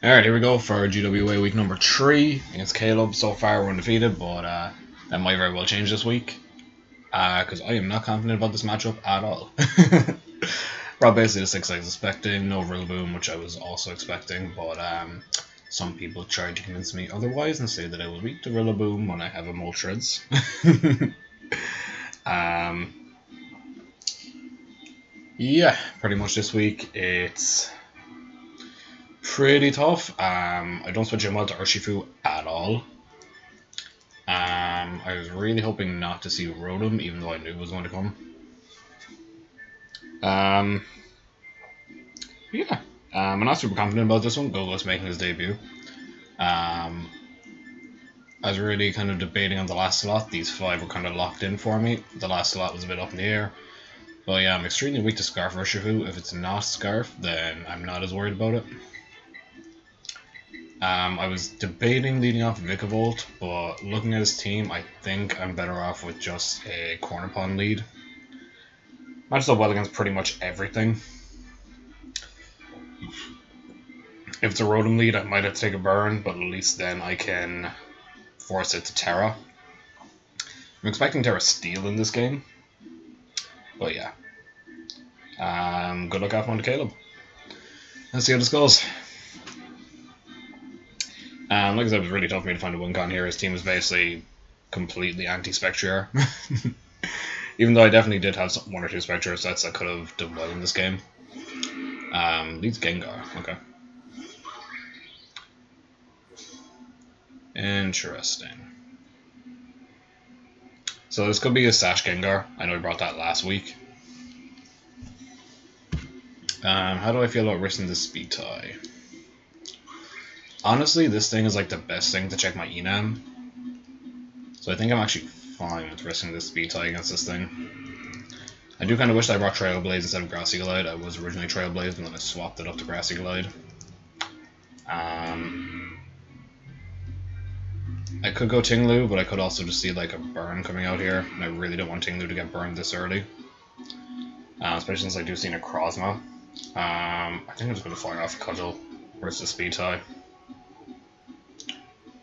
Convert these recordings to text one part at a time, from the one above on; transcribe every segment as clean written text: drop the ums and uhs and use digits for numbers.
Alright, here we go for GWA week number 3 against Caleb. So far we're undefeated, but that might very well change this week. Because I am not confident about this matchup at all. Brought basically the 6 I was expecting, no real boom, which I was also expecting, but some people tried to convince me otherwise and say that I will beat the Rillaboom when I have a Moltres. Yeah, pretty much this week it's pretty tough. I don't switch him out to Urshifu at all. I was really hoping not to see Rotom, even though I knew it was going to come. Yeah, I'm not super confident about this one. Gogo's making his debut. I was really kind of debating on the last slot. These 5 were kind of locked in for me. The last slot was a bit up in the air. But yeah, I'm extremely weak to Scarf Urshifu. If it's not Scarf, then I'm not as worried about it. I was debating leading off Vikavolt, but looking at his team, I think I'm better off with just a Corner Pond lead. Matches up well against pretty much everything. If it's a Rotom lead, I might have to take a burn, but at least then I can force it to Terra. I'm expecting Terra Steel in this game, but yeah. Good luck out on to Caleb. Let's see how this goes. Like I said, it was really tough for me to find a win con here. His team is basically completely anti-Spectrier. Even though I definitely did have 1 or 2 Spectrier sets that could have done well in this game. Leads Gengar, okay. Interesting. So this could be a Sash Gengar. I know we brought that last week. How do I feel about risking this Speed Tie? Honestly, this thing is like the best thing to check my Enam. So I think I'm actually fine with risking this Speed Tie against this thing. I do kind of wish I brought Trailblaze instead of Grassy Glide. I was originally Trailblaze, and then I swapped it up to Grassy Glide. I could go Tinglu, but I could also just see like a burn coming out here, and I really don't want Tinglu to get burned this early. Especially since I do see Necrozma. I think I'm just going to fire off a Cudgel versus Speed Tie.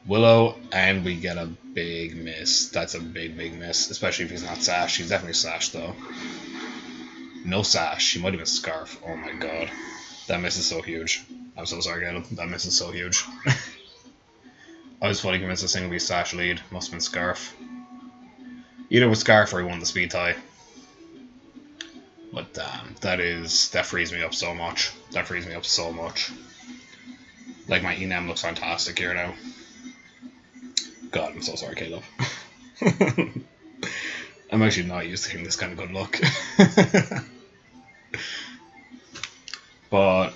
Willow, and we get a big miss. That's a big miss, especially if he's not Sash. He's definitely Sash, though. No Sash. He might even Scarf. Oh my god. That miss is so huge. I'm so sorry, Caleb. That miss is so huge. I was fully convinced this thing would be Sash lead. Must have been Scarf. Either with Scarf or he won the Speed Tie. But damn, that frees me up so much. That frees me up so much. Like, my Enam looks fantastic here now. God, I'm so sorry, Caleb. I'm actually not used to getting this kind of good luck. But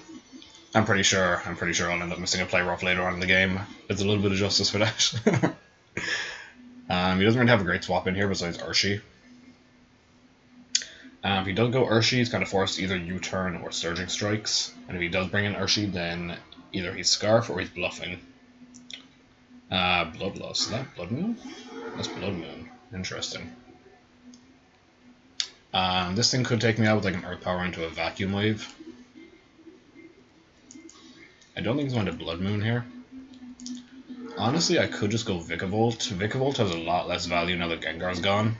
I'm pretty sure I'll end up missing a play rough later on in the game. It's a little bit of justice for that. He doesn't really have a great swap in here besides Urshi. If he does go Urshi, he's kind of forced to either U-turn or Surging Strikes. And if he does bring in Urshi, then either he's Scarf or he's bluffing. Bloodlust. Is that Blood Moon? That's Blood Moon. Interesting. This thing could take me out with like an Earth Power into a Vacuum Wave. I don't think he's going to Blood Moon here. Honestly, I could just go Vikavolt. Vikavolt has a lot less value now that Gengar's gone.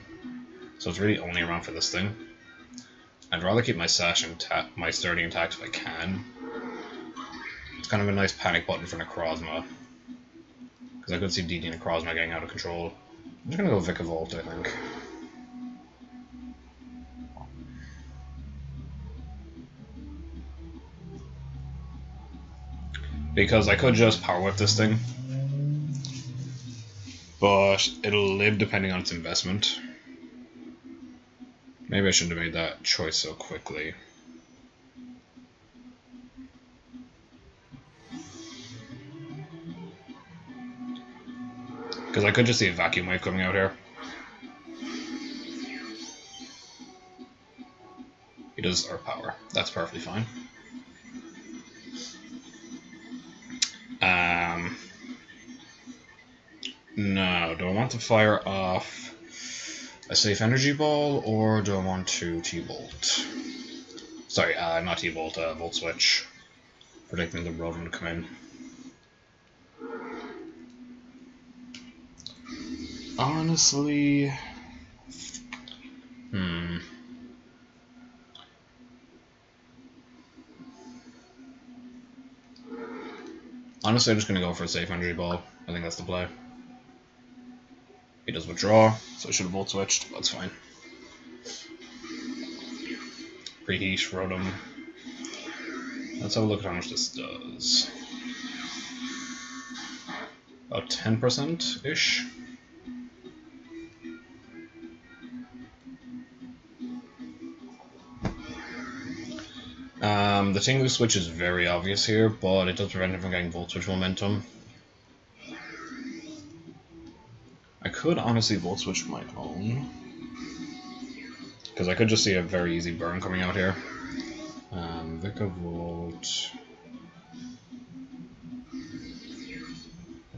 So it's really only around for this thing. I'd rather keep my Sash intact, my Sturdy intact if I can. It's kind of a nice panic button for Necrozma. Because I could see DD Necrozma getting out of control. I'm just going to go Vikavolt, I think. Because I could just Power Whip this thing. But it'll live depending on its investment. Maybe I shouldn't have made that choice so quickly. Because I could just see a Vacuum Wave coming out here. He does Earth Power. That's perfectly fine. No, do I want to fire off a safe Energy Ball, or do I want to T-Bolt? Sorry, not T-Bolt, Volt Switch. Predicting the Rotom to come in. Honestly... Honestly, I'm just going to go for a safe energy ball. I think that's the play. He does withdraw, so I should have volt switched. That's fine. Preheat, Rotom. Let's have a look at how much this does. About 10%-ish. The Tinglu switch is very obvious here, but it does prevent him from getting volt switch momentum. I could honestly volt switch my own, because I could just see a very easy burn coming out here. Vikavolt.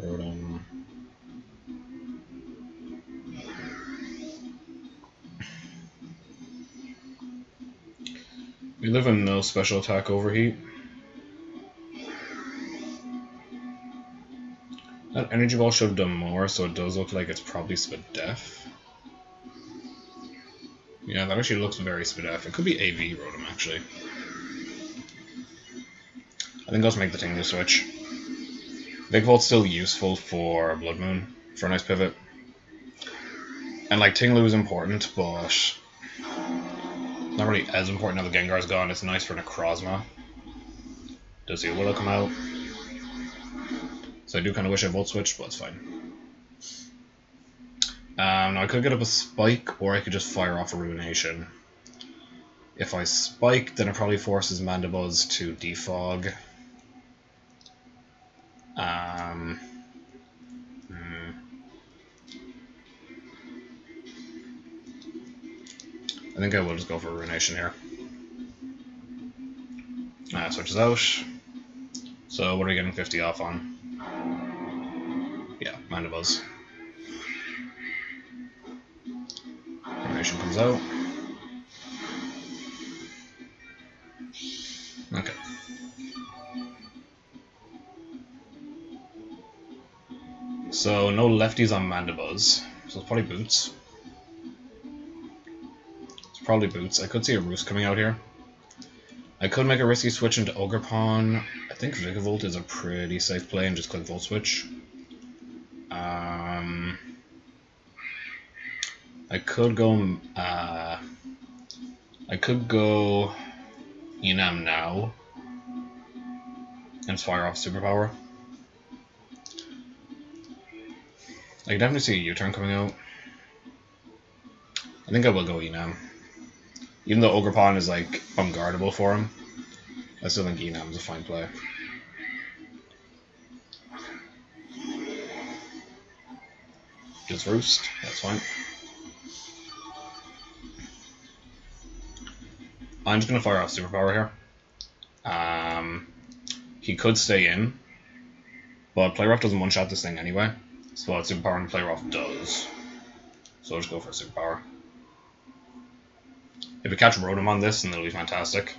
Rotom. We live in no special attack overheat. That energy ball should have done more, so it does look like it's probably Spadef. Yeah, that actually looks very Spadef. It could be AV Rotom, actually. I think I'll just make the Tinglu switch. Vikavoult's still useful for Blood Moon, for a nice pivot. And like, Tinglu is important, but not really as important now the Gengar's gone. It's nice for Necrozma. Does the Willow come out? So I do kind of wish I volt switched, but it's fine. Now I could get up a Spike, or I could just fire off a Ruination. If I Spike, then it probably forces Mandibuzz to defog. I think I will just go for Ruination here. Switches out. So what are we getting 50 off on? Yeah, Mandibuzz. Ruination comes out. Okay. So no lefties on Mandibuzz. So it's probably Boots. Probably Boots. I could see a Roost coming out here. I could make a risky switch into Ogerpon. I think Vikavolt is a pretty safe play and just click Volt Switch. I could go Enam now and fire off Superpower. I can definitely see a U-turn coming out. I think I will go Enam. Even though Ogerpon is like unguardable for him, I still think Enam is a fine play. Just Roost, that's fine. I'm just going to fire off Superpower here. He could stay in, but Play Rough doesn't one-shot this thing anyway, so what Superpower and Play Rough does. So I'll just go for Superpower. If we catch Rotom on this, then it'll be fantastic.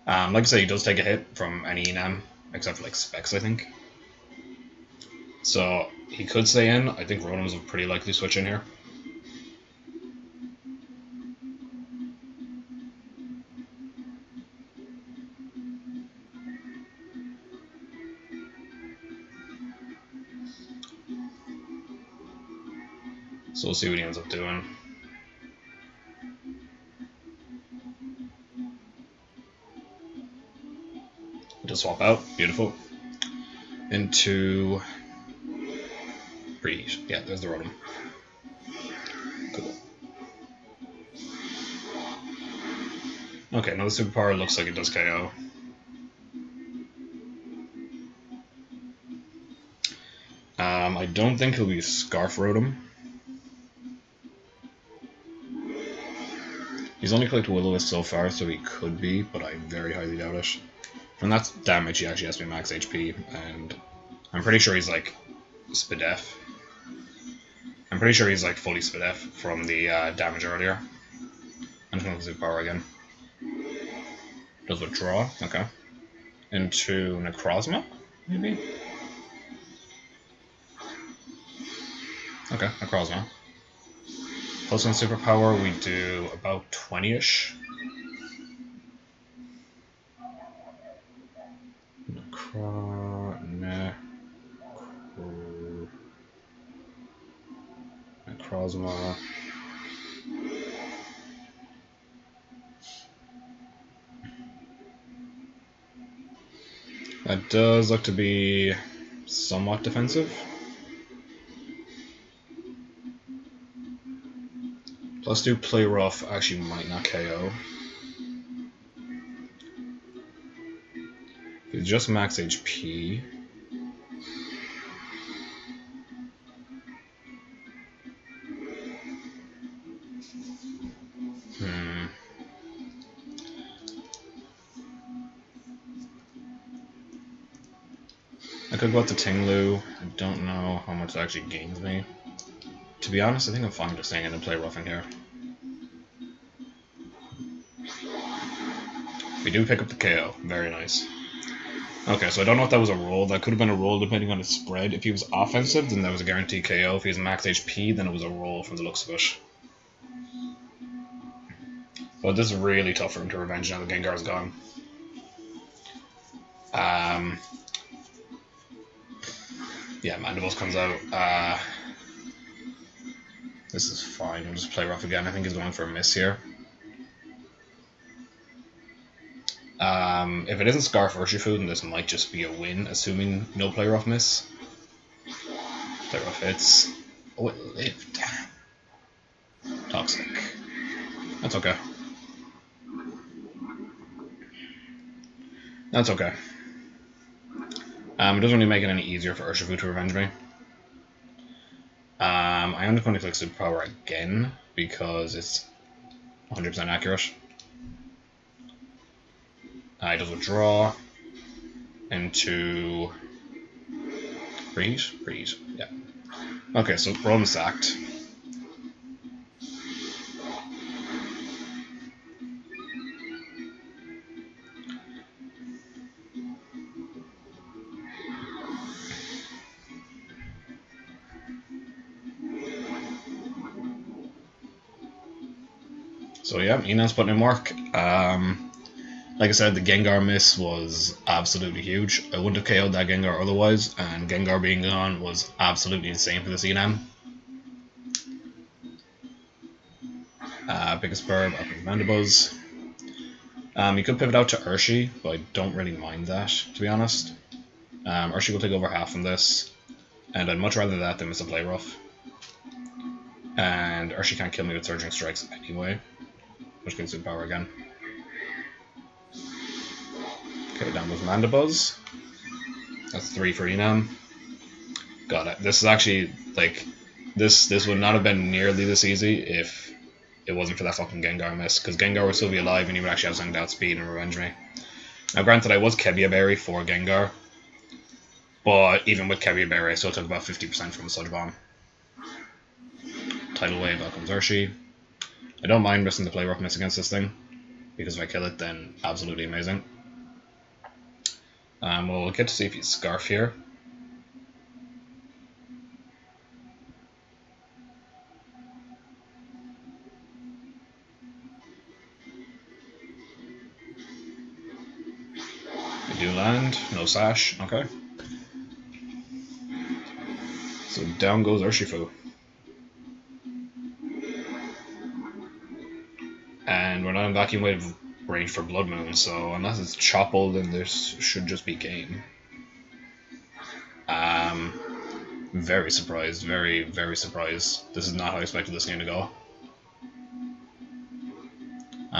Like I say, he does take a hit from any Enam, except for like Specs, I think. So he could stay in. I think Rotom is a pretty likely switch in here. So we'll see what he ends up doing. Just swap out. Beautiful. Into Preheat. Yeah, there's the Rotom. Cool. Okay, now the Superpower looks like it does KO. I don't think he'll be Scarf Rotom. He's only clicked Will-O-Wisp so far, so he could be, but I very highly doubt it. From that damage, he actually has to be max HP, and I'm pretty sure he's like Spadef. I'm pretty sure he's like fully Spadef from the damage earlier. I'm just going to Superpower again. Does withdraw, okay. Into Necrozma, maybe? Okay, Necrozma. Plus 1 superpower, we do about 20-ish. Necrozma. That does look to be somewhat defensive. Plus 2 play rough actually might not KO. It's just max HP. I could go out to Tinglu. I don't know how much it actually gains me. To be honest, I think I'm fine just staying in and play roughing here. We do pick up the KO. Very nice. Okay, so I don't know if that was a roll. That could have been a roll depending on his spread. If he was offensive, then that was a guaranteed KO. If he was max HP, then it was a roll from the looks of it. But this is really tough for him to revenge now that Gengar's gone. Yeah, Mandibles comes out. This is fine. We'll just play rough again. I think he's going for a miss here. If it isn't Scarf Urshifu, then this might just be a win, assuming no play rough miss. Play rough hits. Oh, it lived. Toxic. That's okay. That's okay. It doesn't really make it any easier for Urshifu to revenge me. I am just going to click Superpower again because it's 100% accurate. He does withdraw into Preheat, yeah. Okay, so we're almost sacked. So yeah, Enan's putting in work. Like I said, the Gengar miss was absolutely huge. I wouldn't have KO'd that Gengar otherwise, and Gengar being gone was absolutely insane for this Enan. Biggest Burb up in Mandibuzz. You could pivot out to Urshi, but I don't really mind that, to be honest. Urshi will take over half from this, and I'd much rather that than miss a play rough. And Urshi can't kill me with Surging Strikes anyway. Which gives Superpower again. Okay, down goes Mandibuzz. That's 3 for Enam. Got it. This is actually, like, this would not have been nearly this easy if it wasn't for that fucking Gengar miss, because Gengar would still be alive and he would actually have something to outspeed and revenge me. Now granted, I was Kebia Berry for Gengar, but even with Kebia Berry, I still took about 50% from the Sludge Bomb. Tidal Wave, out comes Urshi. I don't mind missing the play rough miss against this thing, because if I kill it, then absolutely amazing. We'll get to see if he's Scarf here. We do land, no Sash, okay. So down goes Urshifu. And we're not in Vacuum Wave range for Blood Moon, so unless it's Choppal, then this should just be game. Very surprised, very, very surprised. This is not how I expected this game to go.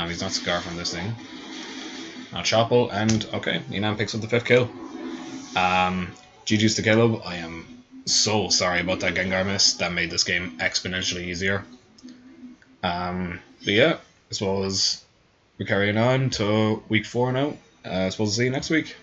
He's not Scarf on this thing. Now Choppal, and okay, Enam picks up the 5th kill. GG's to Caleb. I am so sorry about that Gengar miss. That made this game exponentially easier. But yeah, I suppose we're carrying on to week 4 now. I suppose I'll see you next week.